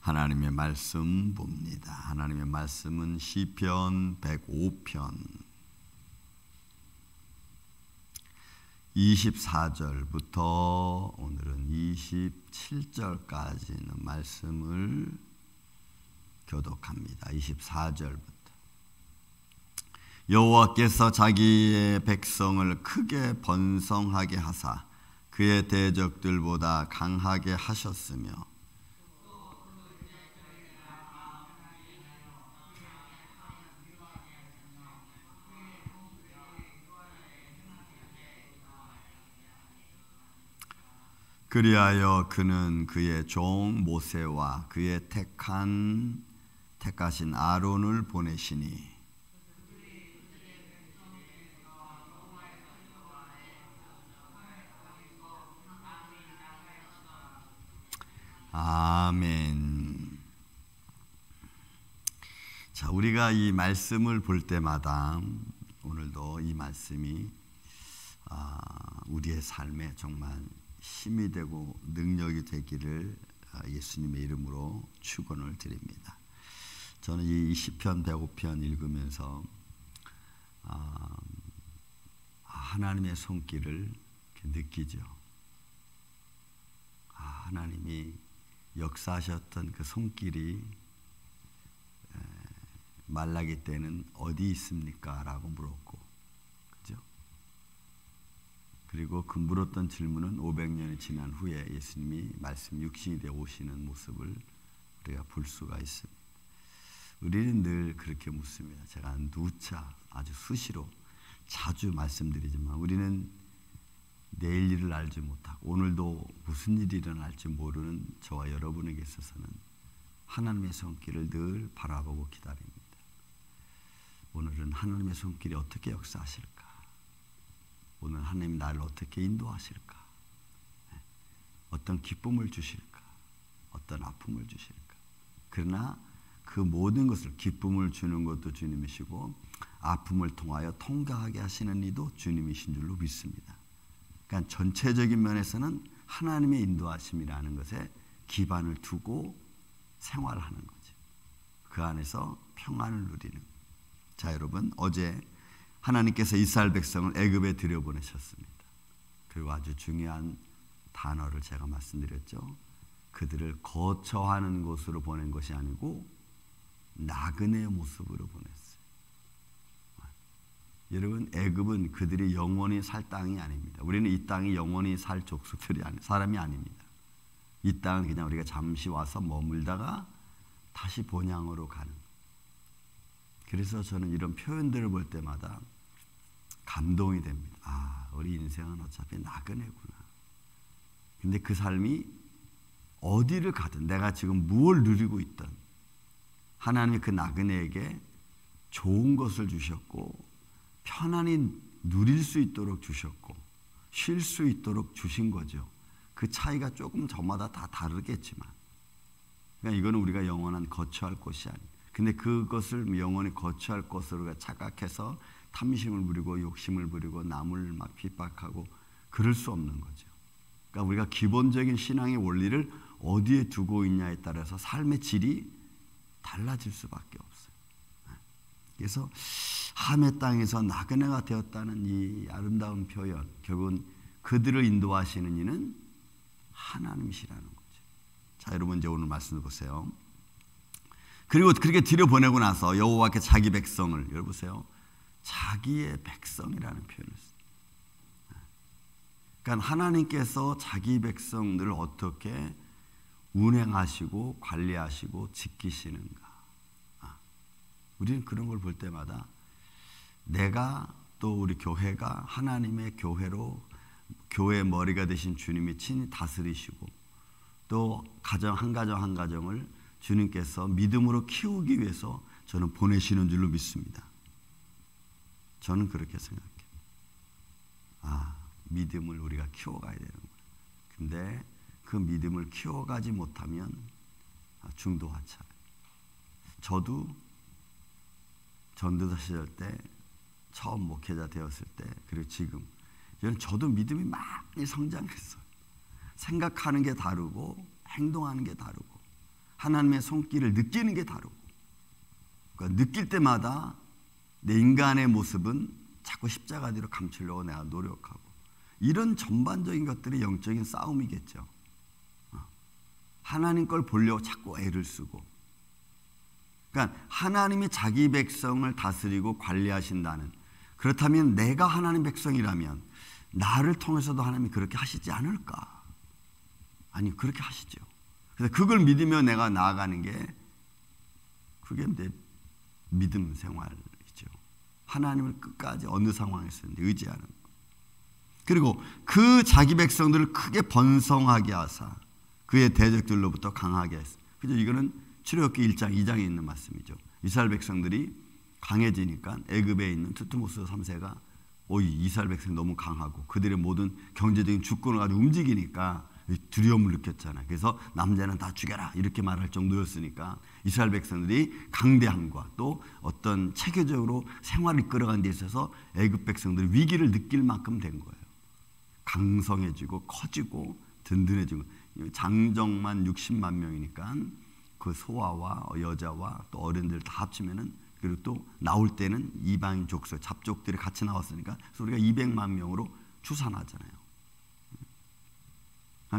하나님의 말씀 봅니다. 하나님의 말씀은 시편 105편 24절부터 오늘은 27절까지 있는 말씀을 교독합니다. 24절부터 여호와께서 자기의 백성을 크게 번성하게 하사 그의 대적들보다 강하게 하셨으며 그리하여 그는 그의 종 모세와 그의 택하신 아론을 보내시니 아멘. 자, 우리가 이 말씀을 볼 때마다 오늘도 이 말씀이 우리의 삶에 정말 힘이 되고 능력이 되기를 예수님의 이름으로 축원을 드립니다. 저는 이 시편 105편 읽으면서 하나님의 손길을 느끼죠. 하나님이 역사하셨던 그 손길이 말라기 때는 어디 있습니까? 라고 물었고, 그죠? 그리고 그 물었던 질문은 500년이 지난 후에 예수님이 말씀 육신이 되어 오시는 모습을 우리가 볼 수가 있습니다. 우리는 늘 그렇게 묻습니다. 제가 누차 아주 수시로 자주 말씀드리지만 우리는 내일 일을 알지 못하고 오늘도 무슨 일이 일어날지 모르는 저와 여러분에게 있어서는 하나님의 손길을 늘 바라보고 기다립니다. 오늘은 하나님의 손길이 어떻게 역사하실까? 오늘 하나님 나를 어떻게 인도하실까? 어떤 기쁨을 주실까? 어떤 아픔을 주실까? 그러나 그 모든 것을 기쁨을 주는 것도 주님이시고 아픔을 통하여 통과하게 하시는 이도 주님이신 줄로 믿습니다. 그러니까 전체적인 면에서는 하나님의 인도하심이라는 것에 기반을 두고 생활하는 거죠. 그 안에서 평안을 누리는. 자, 여러분, 어제 하나님께서 이스라엘 백성을 애굽에 들여보내셨습니다. 그리고 아주 중요한 단어를 제가 말씀드렸죠. 그들을 거처하는 곳으로 보낸 것이 아니고 나그네의 모습으로 보냈어요. 여러분, 애굽은 그들이 영원히 살 땅이 아닙니다. 우리는 이 땅이 영원히 살 족속들이 사람이 아닙니다. 이 땅은 그냥 우리가 잠시 와서 머물다가 다시 본향으로 가는. 그래서 저는 이런 표현들을 볼 때마다 감동이 됩니다. 우리 인생은 어차피 나그네구나. 근데 그 삶이 어디를 가든 내가 지금 무엇을 누리고 있든 하나님이 그 나그네에게 좋은 것을 주셨고 편안히 누릴 수 있도록 주셨고 쉴 수 있도록 주신 거죠. 그 차이가 조금 저마다 다 다르겠지만 그러니까 이거는 우리가 영원한 거처할 곳이 아니에요. 근데 그것을 영원히 거처할 것으로 착각해서 탐심을 부리고 욕심을 부리고 남을 막 핍박하고 그럴 수 없는 거죠. 그러니까 우리가 기본적인 신앙의 원리를 어디에 두고 있냐에 따라서 삶의 질이 달라질 수밖에 없어요. 그래서 함의 땅에서 나그네가 되었다는 이 아름다운 표현, 결국은 그들을 인도하시는 이는 하나님이시라는 거죠. 자, 여러분 이제 오늘 말씀을 보세요. 그리고 그렇게 들여보내고 나서 여호와께 자기 백성을, 여러분 보세요. 자기의 백성이라는 표현을 써요. 그러니까 하나님께서 자기 백성들을 어떻게 운행하시고 관리하시고 지키시는가. 우리는 그런 걸 볼 때마다 내가 또 우리 교회가 하나님의 교회로 교회의 머리가 되신 주님이 친히 다스리시고 또 가정 한 가정을 주님께서 믿음으로 키우기 위해서 저는 보내시는 줄로 믿습니다. 저는 그렇게 생각해요. 믿음을 우리가 키워가야 되는 거예요. 근데 그 믿음을 키워가지 못하면 중도하차. 저도 전도사 시절 때 처음 목회자 되었을 때 그리고 지금 저도 믿음이 많이 성장했어요. 생각하는 게 다르고 행동하는 게 다르고 하나님의 손길을 느끼는 게 다르고, 그러니까 느낄 때마다 내 인간의 모습은 자꾸 십자가 뒤로 감추려고 내가 노력하고, 이런 전반적인 것들이 영적인 싸움이겠죠. 하나님 걸 보려고 자꾸 애를 쓰고, 그러니까 하나님이 자기 백성을 다스리고 관리하신다는, 그렇다면 내가 하나님 백성이라면 나를 통해서도 하나님이 그렇게 하시지 않을까? 아니, 그렇게 하시죠. 그래서 그걸 믿으며 내가 나아가는 게, 그게 내 믿음 생활이죠. 하나님을 끝까지 어느 상황에서든 의지하는 것. 그리고 그 자기 백성들을 크게 번성하게 하사 그의 대적들로부터 강하게 했어. 그죠? 이거는 출애굽기 1장 2장에 있는 말씀이죠. 이스라엘 백성들이 강해지니까 애굽에 있는 투트모스 3세가 이스라엘 백성이 너무 강하고 그들의 모든 경제적인 주권을 가지고 움직이니까 두려움을 느꼈잖아요. 그래서 남자는 다 죽여라 이렇게 말할 정도였으니까 이스라엘 백성들이 강대함과 또 어떤 체계적으로 생활을 이끌어가는 데 있어서 애굽 백성들이 위기를 느낄 만큼 된 거예요. 강성해지고 커지고 든든해지고, 장정만 60만 명이니까 그 소아와 여자와 또 어른들 다 합치면은, 그리고 또 나올 때는 이방인 족속 잡족들이 같이 나왔으니까 우리가 200만 명으로 추산하잖아요.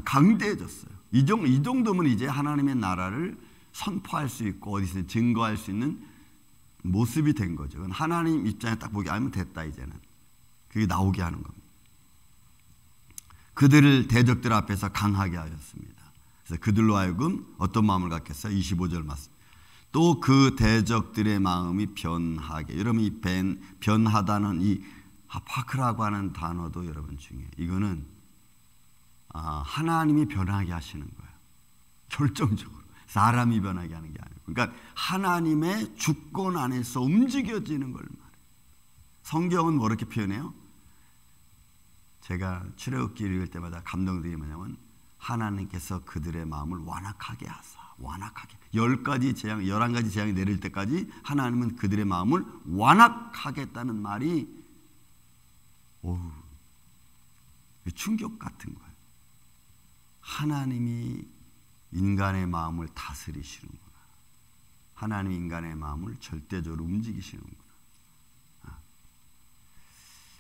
강대해졌어요. 이 정도면 이제 하나님의 나라를 선포할 수 있고 어디서 증거할 수 있는 모습이 된 거죠. 하나님 입장에 딱 보기 알면 됐다. 이제는 그게 나오게 하는 겁니다. 그들을 대적들 앞에서 강하게 하였습니다. 그래서 그들로 하여금 어떤 마음을 갖겠어요? 25절 말씀. 또 그 대적들의 마음이 변하게. 여러분, 이 변하다는 이 하파크라고 하는 단어도 여러분 중요해요. 이거는 하나님이 변하게 하시는 거예요. 결정적으로 사람이 변하게 하는 게 아니고, 그러니까 하나님의 주권 안에서 움직여지는 걸 말해요. 성경은 뭐 이렇게 표현해요? 제가 출애굽기 읽을 때마다 감동되는 게 뭐냐면, 하나님께서 그들의 마음을 완악하게 하사, 완악하게 10가지 재앙, 11가지 재앙이 내릴 때까지 하나님은 그들의 마음을 완악하겠다는 말이 충격 같은 거예요. 하나님이 인간의 마음을 다스리시는구나. 하나님이 인간의 마음을 절대적으로 움직이시는구나.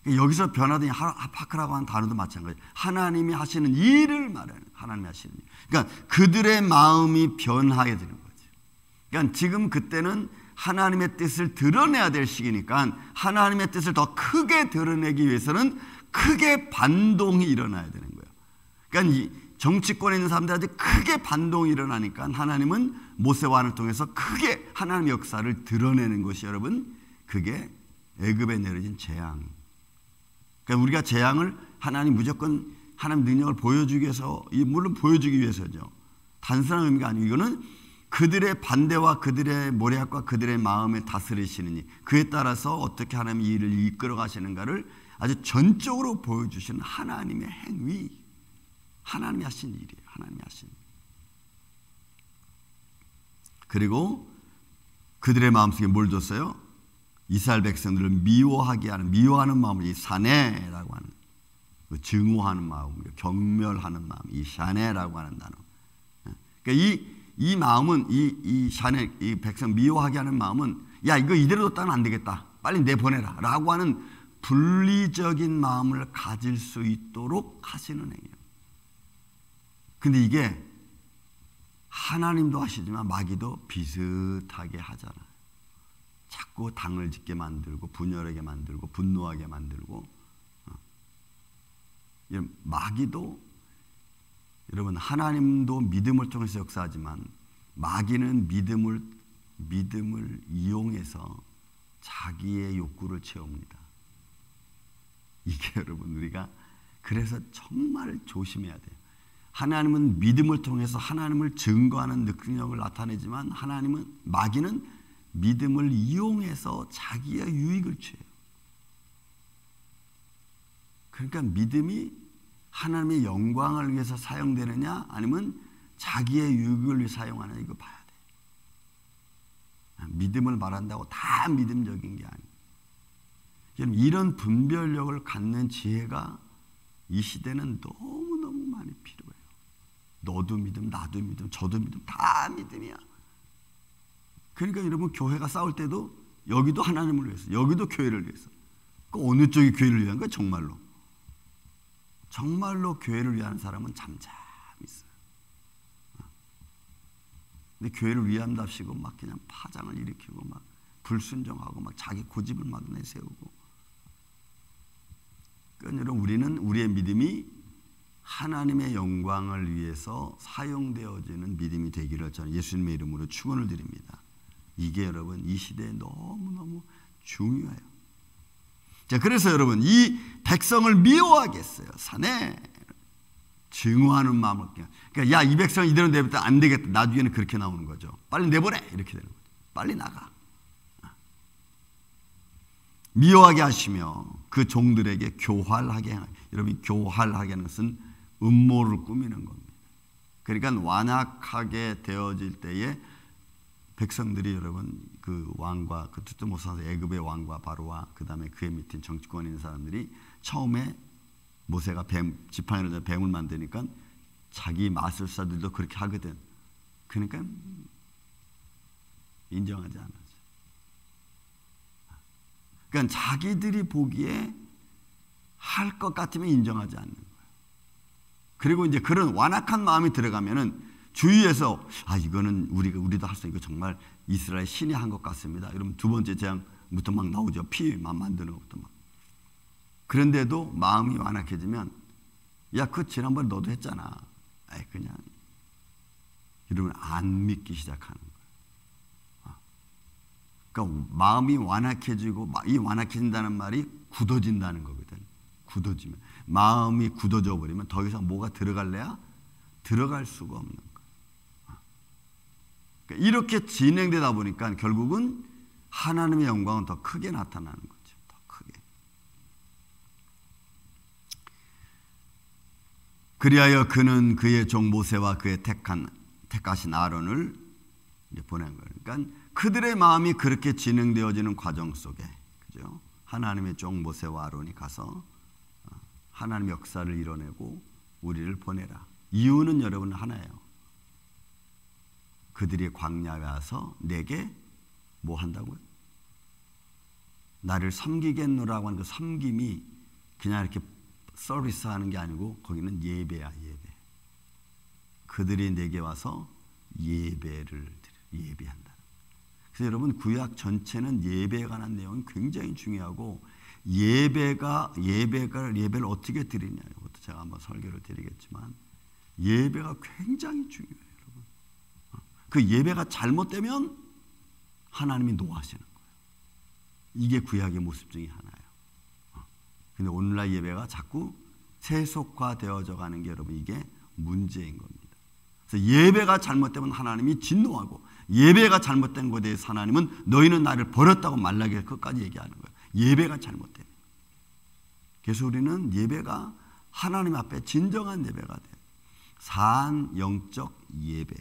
여기서 변화된 하파크라고 하는 단어도 마찬가지예요. 하나님이 하시는 일을 말하는, 하나님이 하시는 일. 그러니까 그들의 마음이 변하게 되는 거죠. 그러니까 지금 그때는 하나님의 뜻을 드러내야 될 시기니까 하나님의 뜻을 더 크게 드러내기 위해서는 크게 반동이 일어나야 되는 거예요. 그러니까 이 정치권에 있는 사람들한테 크게 반동이 일어나니까 하나님은 모세와를 통해서 크게 하나님의 역사를 드러내는 것이, 여러분, 그게 애굽에 내려진 재앙. 그러니까 우리가 재앙을 하나님 무조건 하나님 능력을 보여주기 위해서, 물론 보여주기 위해서죠. 단순한 의미가 아니고 이거는 그들의 반대와 그들의 모략과 그들의 마음을 다스리시는 일, 그에 따라서 어떻게 하나님이 일을 이끌어 가시는가를 아주 전적으로 보여주시는 하나님의 행위, 하나님이 하신 일이에요. 하나님이 하신 일. 그리고 그들의 마음속에 뭘 줬어요? 이스라엘 백성들을 미워하는 마음을, 이 샤네라고 하는, 증오하는 마음, 경멸하는 마음, 이 샤네라고 하는 단어. 그러니까 이 마음은, 이 샤네, 이 백성 미워하게 하는 마음은, 야, 이거 이대로 뒀다면 안 되겠다, 빨리 내보내라 라고 하는 분리적인 마음을 가질 수 있도록 하시는 행위예요. 근데 이게 하나님도 하시지만 마귀도 비슷하게 하잖아요. 자꾸 당을 짓게 만들고 분열하게 만들고 분노하게 만들고. 마귀도, 여러분, 하나님도 믿음을 통해서 역사하지만 마귀는 믿음을 이용해서 자기의 욕구를 채웁니다. 이게 여러분, 우리가 그래서 정말 조심해야 돼요. 하나님은 믿음을 통해서 하나님을 증거하는 능력을 나타내지만 마귀는 믿음을 이용해서 자기의 유익을 취해요. 그러니까 믿음이 하나님의 영광을 위해서 사용되느냐 아니면 자기의 유익을 위해 사용하느냐, 이거 봐야 돼요. 믿음을 말한다고 다 믿음적인 게 아니에요. 이런 분별력을 갖는 지혜가 이 시대는 너무너무 많이 필요해요. 너도 믿음, 나도 믿음, 저도 믿음, 다 믿음이야. 그러니까 여러분 교회가 싸울 때도 여기도 하나님을 위해서, 여기도 교회를 위해서. 그 어느 쪽이 교회를 위한 거야? 정말로. 정말로 교회를 위한 사람은 잠잠히 있어요. 근데 교회를 위한답시고 막 그냥 파장을 일으키고 막 불순종하고 막 자기 고집을 막 내세우고. 그러니까 여러분 우리는 우리의 믿음이 하나님의 영광을 위해서 사용되어지는 믿음이 되기를 저는 예수님의 이름으로 축원을 드립니다. 이게 여러분 이 시대에 너무너무 중요해요. 자, 그래서 여러분 이 백성을 미워하겠어요. 산에 증오하는 마음을. 그러니까 야, 이 백성 이대로 내버려 안 되겠다. 나중에는 그렇게 나오는 거죠. 빨리 내보내 이렇게 되는 거죠. 빨리 나가. 미워하게 하시며 그 종들에게 교활하게 여러분 교활하게 하는 것은 음모를 꾸미는 겁니다. 그러니까 완악하게 되어질 때에 백성들이 여러분 그 왕과 그 두트모스에서 애굽의 왕과 바로와 그 다음에 그의 밑에 정치권에 있는 사람들이 처음에 모세가 지팡이로 뱀을 만드니까 자기 마술사들도 그렇게 하거든. 그러니까 인정하지 않았어. 그러니까 자기들이 보기에 할 것 같으면 인정하지 않는 거예요. 그리고 이제 그런 완악한 마음이 들어가면은 주위에서 이거는 우리도 할 수 있고 정말 이스라엘 신이 한 것 같습니다. 이러면 두 번째 재앙부터 막 나오죠. 피만 만드는 것부터 막. 그런데도 마음이 완악해지면 야, 그 지난번에 너도 했잖아. 그냥 이러면 안 믿기 시작하는 거예요. 그러니까 마음이 완악해지고 이 완악해진다는 말이 굳어진다는 거거든. 굳어지면 마음이 굳어져 버리면 더 이상 뭐가 들어갈래야 들어갈 수가 없는 거예요. 그러니까 이렇게 진행되다 보니까 결국은 하나님의 영광은 더 크게 나타나는 거죠. 더 크게. 그리하여 그는 그의 종 모세와 그의 택하신 아론을 보낸 거예요. 그러니까 그들의 마음이 그렇게 진행되어지는 과정 속에, 그죠? 하나님의 종 모세와 아론이 가서 하나님의 역사를 이뤄내고 우리를 보내라. 이유는 여러분 하나예요. 그들이 광야에 와서 내게 뭐 한다고요? 나를 섬기겠노라고 하는 그 섬김이 그냥 이렇게 서비스하는 게 아니고 거기는 예배야, 예배. 그들이 내게 와서 예배한다. 그래서 여러분 구약 전체는 예배에 관한 내용이 굉장히 중요하고 예배를 어떻게 드리냐 이것도 제가 한번 설교를 드리겠지만 예배가 굉장히 중요해요, 여러분. 그 예배가 잘못되면 하나님이 노하시는 거예요. 이게 구약의 모습 중에 하나예요. 근데 오늘날 예배가 자꾸 세속화되어져 가는 게 여러분 이게 문제인 겁니다. 그래서 예배가 잘못되면 하나님이 진노하고 예배가 잘못된 것에 대해서 하나님은 너희는 나를 버렸다고 말라기에 끝까지 얘기하는 거예요. 예배가 잘못되면. 그래서 우리는 예배가 하나님 앞에 진정한 예배가 돼요. 산 영적 예배.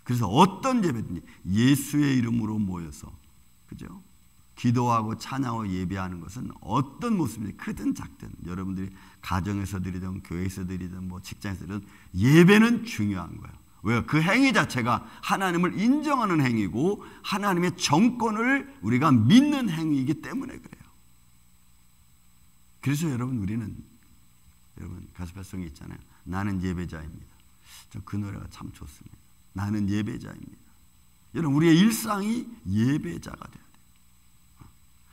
그래서 어떤 예배든지 예수의 이름으로 모여서, 그죠? 기도하고 찬양하고 예배하는 것은 어떤 모습인지 크든 작든 여러분들이 가정에서 드리든 교회에서 드리든 뭐 직장에서 드리든 예배는 중요한 거예요. 왜요? 그 행위 자체가 하나님을 인정하는 행위고 하나님의 정권을 우리가 믿는 행위이기 때문에 그래요. 그래서 우리는 가스펠송이 있잖아요. 나는 예배자입니다. 저 그 노래가 참 좋습니다. 나는 예배자입니다. 여러분 우리의 일상이 예배자가 돼야 돼요.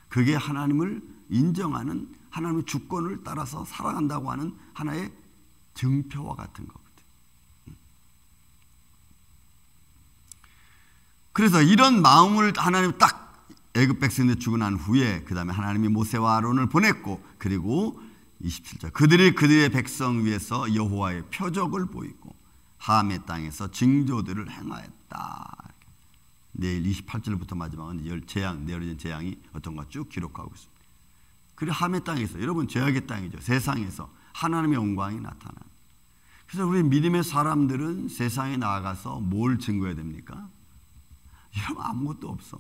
그게 하나님을 인정하는 하나님의 주권을 따라서 살아간다고 하는 하나의 증표와 같은 거거든요. 그래서 이런 마음을 하나님 딱 애굽 백성들 주고 난 후에 그 다음에 하나님이 모세와 아론을 보냈고 그리고 27절 그들의 백성 위에서 여호와의 표적을 보이고 함의 땅에서 징조들을 행하였다. 내일 28절부터 마지막은 내려진 재앙이 어떤가 쭉 기록하고 있습니다. 그리고 함의 땅에서 여러분 죄악의 땅이죠. 세상에서 하나님의 영광이 나타나는. 그래서 우리 믿음의 사람들은 세상에 나아가서 뭘 증거해야 됩니까? 여러분 아무것도 없어.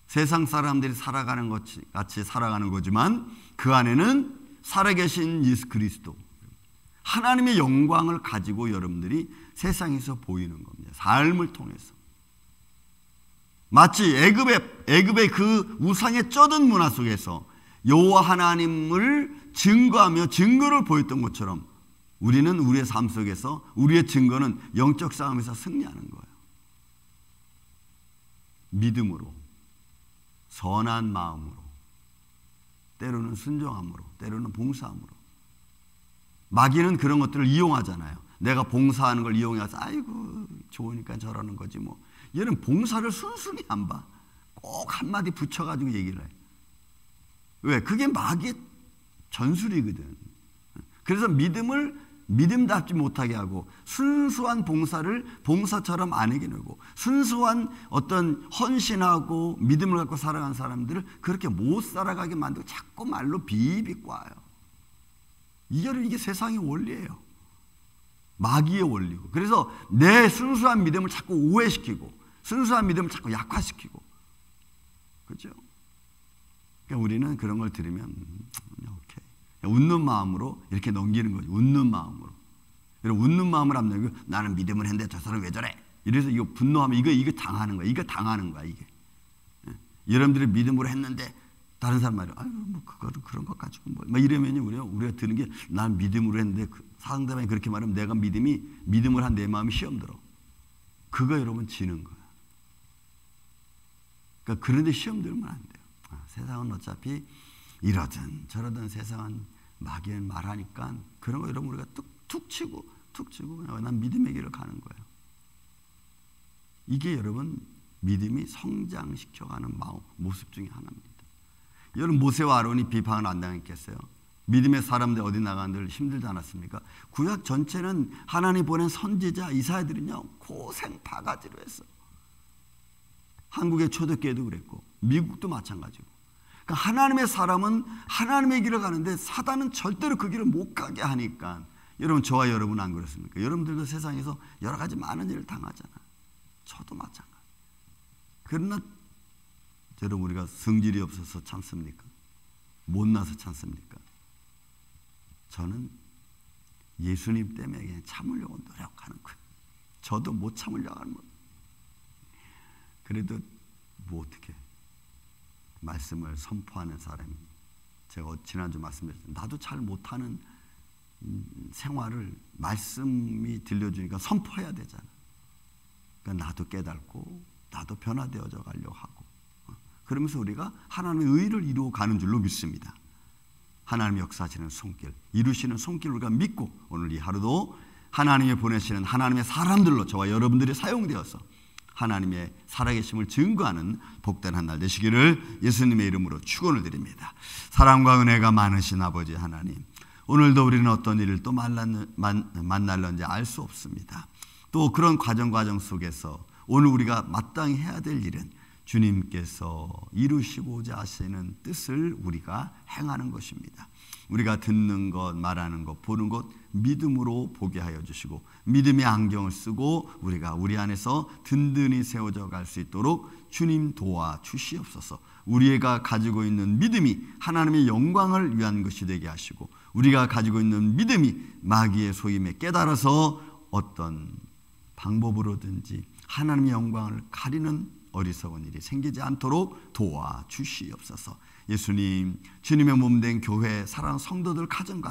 세상 사람들이 살아가는 것 같이 살아가는 거지만 그 안에는 살아계신 예수 그리스도 하나님의 영광을 가지고 여러분들이 세상에서 보이는 겁니다. 삶을 통해서. 마치 애굽의 그 우상에 쩌든 문화 속에서 여호와 하나님을 증거하며 증거를 보였던 것처럼 우리는 우리의 삶 속에서 우리의 증거는 영적 싸움에서 승리하는 거예요. 믿음으로, 선한 마음으로, 때로는 순종함으로, 때로는 봉사함으로. 마귀는 그런 것들을 이용하잖아요. 내가 봉사하는 걸 이용해서 아이고 좋으니까 저러는 거지 뭐. 얘는 봉사를 순순히 안 봐. 꼭 한마디 붙여가지고 얘기를 해. 왜? 그게 마귀의 전술이거든. 그래서 믿음답지 못하게 하고 순수한 봉사를 봉사처럼 안 하게 되고 순수한 어떤 헌신하고 믿음을 갖고 살아가는 사람들을 그렇게 못 살아가게 만들고 자꾸 말로 비비꼬아요. 이게 세상의 원리예요. 마귀의 원리고. 그래서 내 순수한 믿음을 자꾸 오해시키고 순수한 믿음을 자꾸 약화시키고. 그렇죠? 그러니까 우리는 그런 걸 들으면 오케이. 웃는 마음으로 이렇게 넘기는 거죠. 웃는 마음으로. 웃는 마음을 안 넘기고 나는 믿음을 했는데 저 사람 왜 저래? 이래서 이거 분노하면 이거 당하는 거야. 이거 당하는 거야 이게. 여러분들이 믿음으로 했는데 다른 사람 말이 아유 뭐 그거는 그런 것 가지고 뭐 막 이러면요 우리가 드는 게 난 믿음으로 했는데 상대방이 그렇게 말하면 내가 믿음을 한 내 마음이 시험 들어. 그거 여러분 지는 거야. 그러니까 그런데 시험 들면 안 돼요. 세상은 어차피 이러든 저러든 세상은 마귀는 말하니까 그런 거 여러분 우리가 툭 치고 그냥 난 믿음의 길을 가는 거예요. 이게 여러분 믿음이 성장시켜가는 모습 중에 하나입니다. 여러분 모세와 아론이 비판을 안 당했겠어요? 믿음의 사람들 어디 나가는들 힘들지 않았습니까? 구약 전체는 하나님 보낸 선지자 이사야들은요 고생 바가지로 했어. 한국의 초대교회도 그랬고 미국도 마찬가지고. 그러니까 하나님의 사람은 하나님의 길을 가는데 사단은 절대로 그 길을 못 가게 하니까. 여러분 저와 여러분 안 그렇습니까? 여러분들도 세상에서 여러 가지 많은 일을 당하잖아요. 저도 마찬가지. 그러나 여러분 우리가 성질이 없어서 참습니까? 못나서 참습니까? 저는 예수님 때문에 그냥 참으려고 노력하는 거예요. 저도 못 참으려고 하는 거예요. 그래도 뭐 어떻게 말씀을 선포하는 사람이 제가 지난주 말씀드렸죠. 나도 잘 못하는 생활을 말씀이 들려주니까 선포해야 되잖아. 그러니까 나도 깨닫고 나도 변화되어져 가려고 하고 그러면서 우리가 하나님의 의를 이루어 가는 줄로 믿습니다. 하나님의 역사하시는 손길, 이루시는 손길을 우리가 믿고 오늘 이 하루도 하나님이 보내시는 하나님의 사람들로 저와 여러분들이 사용되어서 하나님의 살아계심을 증거하는 복된 한 날 되시기를 예수님의 이름으로 축원을 드립니다. 사랑과 은혜가 많으신 아버지 하나님, 오늘도 우리는 어떤 일을 또 만날런지 알 수 없습니다. 또 그런 과정 속에서 오늘 우리가 마땅히 해야 될 일은 주님께서 이루시고자 하시는 뜻을 우리가 행하는 것입니다. 우리가 듣는 것, 말하는 것, 보는 것 믿음으로 보게 하여 주시고 믿음의 안경을 쓰고 우리가 우리 안에서 든든히 세워져 갈 수 있도록 주님 도와 주시옵소서. 우리가 가지고 있는 믿음이 하나님의 영광을 위한 것이 되게 하시고 우리가 가지고 있는 믿음이 마귀의 속임에 깨달아서 어떤 방법으로든지 하나님의 영광을 가리는 어리석은 일이 생기지 않도록 도와주시옵소서. 예수님, 주님의 몸된 교회, 사랑하는 성도들 가정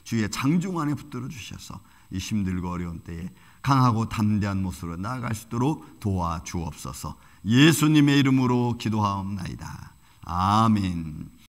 주의 장중 안에 붙들어 주셔서 이 힘들고 어려운 때에 강하고 담대한 모습으로 나아갈 수 있도록 도와주옵소서. 예수님의 이름으로 기도하옵나이다. 아멘.